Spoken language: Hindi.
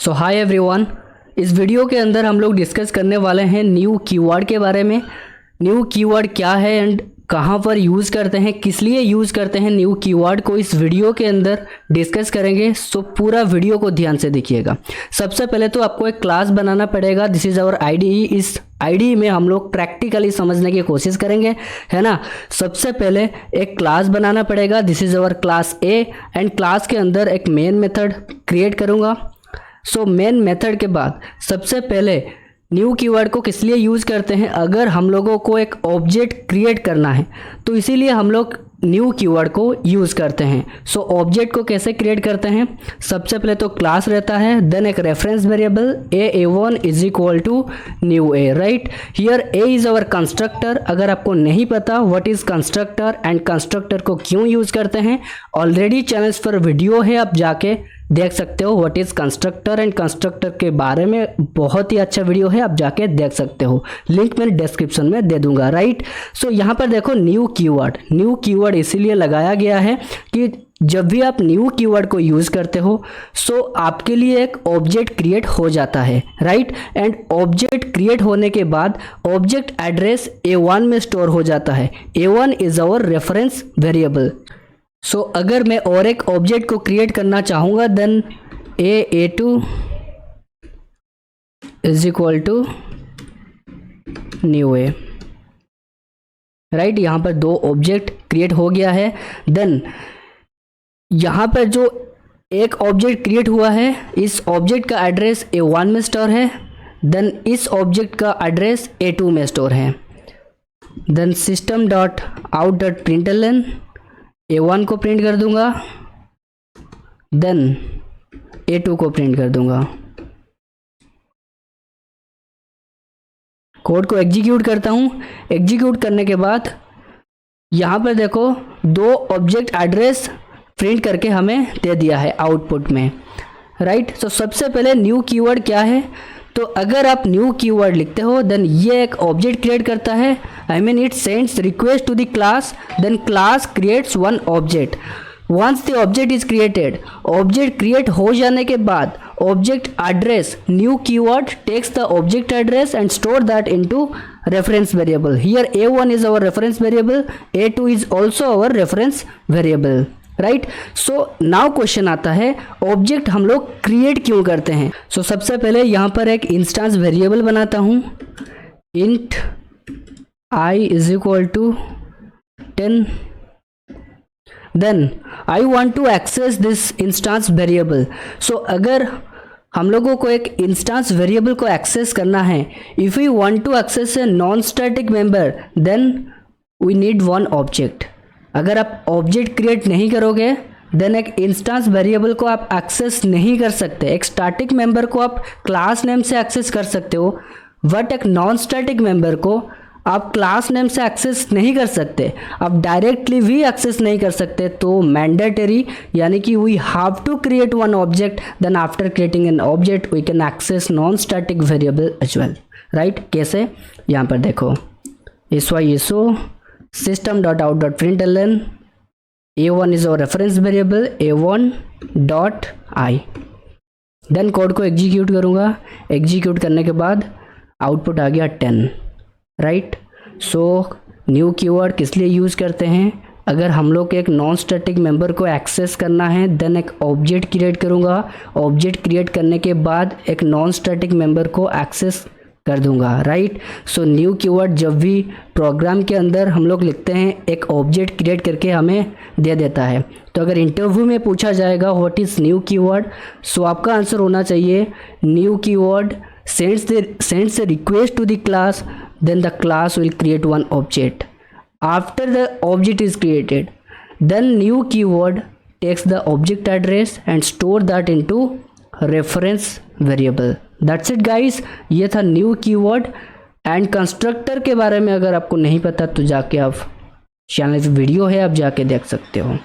सो हाय एवरीवन, इस वीडियो के अंदर हम लोग डिस्कस करने वाले हैं न्यू कीवर्ड के बारे में। न्यू कीवर्ड क्या है एंड कहाँ पर यूज़ करते हैं, किस लिए यूज़ करते हैं न्यू कीवर्ड को, इस वीडियो के अंदर डिस्कस करेंगे। सो पूरा वीडियो को ध्यान से देखिएगा। सबसे पहले तो आपको एक क्लास बनाना पड़ेगा। This is our IDE. इस आईडीई में हम लोग प्रैक्टिकली समझने की कोशिश करेंगे, है ना। सबसे पहले एक क्लास बनाना पड़ेगा। This is our class A and class के अंदर एक मेन मेथड क्रिएट करूँगा। सो मेन मेथड के बाद सबसे पहले न्यू कीवर्ड को किस लिए यूज़ करते हैं, अगर हम लोगों को एक ऑब्जेक्ट क्रिएट करना है तो इसीलिए हम लोग न्यू कीवर्ड को यूज़ करते हैं। सो ऑब्जेक्ट को कैसे क्रिएट करते हैं, सबसे पहले तो क्लास रहता है, देन एक reference variable a1 is equal to new A, right. Here A is our constructor. अगर आपको नहीं पता what is constructor and constructor को क्यों यूज़ करते हैं, ऑलरेडी चैनल्स पर वीडियो है, आप जाके देख सकते हो what is constructor and constructor के बारे में बहुत ही अच्छा वीडियो है, आप जाके देख सकते हो। लिंक मैं डिस्क्रिप्शन में दे दूंगा, राइट। सो यहाँ पर देखो न्यू कीवर्ड इसीलिए लगाया गया है कि जब भी आप न्यू कीवर्ड को यूज़ करते हो सो आपके लिए एक ऑब्जेक्ट क्रिएट हो जाता है, राइट। एंड ऑब्जेक्ट क्रिएट होने के बाद ऑब्जेक्ट एड्रेस a1 में स्टोर हो जाता है। a1 is our reference variable. So अगर मैं और एक ऑब्जेक्ट को क्रिएट करना चाहूँगा then a2 is equal to new A, right. यहाँ पर दो ऑब्जेक्ट क्रिएट हो गया है। देन यहाँ पर जो एक ऑब्जेक्ट क्रिएट हुआ है, इस ऑब्जेक्ट का एड्रेस a1 में स्टोर है, देन इस ऑब्जेक्ट का एड्रेस a2 में स्टोर है। Then system dot out dot println a1 को प्रिंट कर दूंगा, देन a2 को प्रिंट कर दूंगा। कोड को एग्जीक्यूट करता हूं। एग्जीक्यूट करने के बाद यहाँ पर देखो दो ऑब्जेक्ट एड्रेस प्रिंट करके हमें दे दिया है आउटपुट में, राइट। सो सबसे पहले न्यू कीवर्ड क्या है, तो अगर आप न्यू कीवर्ड लिखते हो देन ये एक ऑब्जेक्ट क्रिएट करता है, I mean it sends request to the class, then class creates one object. Once the object is created, object create हो जाने के बाद object address new keyword takes the object address and store that into reference variable. Here a1 is our reference variable, a2 is also our reference variable, right. So now question आता है ऑब्जेक्ट हम लोग क्रिएट क्यों करते हैं। सो सबसे पहले यहाँ पर एक इंस्टेंस वेरिएबल बनाता हूँ, int i is equal to 10। Then I want to access this instance variable. So अगर हम लोगों को एक इंस्टेंस वेरिएबल को एक्सेस करना है, if we want to access a non static member then we need one object. अगर आप ऑब्जेक्ट क्रिएट नहीं करोगे देन एक इंस्टेंस वेरिएबल को आप एक्सेस नहीं कर सकते। एक स्टैटिक मेंबर को आप क्लास नेम से एक्सेस कर सकते हो, बट एक नॉन स्टैटिक मेंबर को आप क्लास नेम से एक्सेस नहीं कर सकते, आप डायरेक्टली भी एक्सेस नहीं कर सकते। तो मैंडेटरी यानी कि we have to create one object, then after creating an object we can access non static variable as well, right. कैसे, यहाँ पर देखो so system dot out dot println a1 is our reference variable a1 dot I। देन कोड को एग्जीक्यूट करूँगा। एग्जीक्यूट करने के बाद आउटपुट आ गया 10, राइट। सो न्यू कीवर्ड किस लिए यूज़ करते हैं, अगर हम लोग एक नॉन स्टैटिक मेंबर को एक्सेस करना है देन एक ऑब्जेक्ट क्रिएट करूँगा। ऑब्जेक्ट क्रिएट करने के बाद एक नॉन स्टैटिक मेंबर को एक्सेस कर दूंगा, राइट। सो न्यू कीवर्ड जब भी प्रोग्राम के अंदर हम लोग लिखते हैं एक ऑब्जेक्ट क्रिएट करके हमें दे देता है। तो अगर इंटरव्यू में पूछा जाएगा व्हाट इज़ न्यू कीवर्ड, सो आपका आंसर होना चाहिए new keyword sends a request to the class, then the class will create one object. After the object is created, then new keyword takes the object address and store that into reference variable. That's it guys, ये था न्यू कीवर्ड एंड कंस्ट्रक्टर के बारे में अगर आपको नहीं पता तो जाके आप चैनल पे वीडियो है, आप जाके देख सकते हो।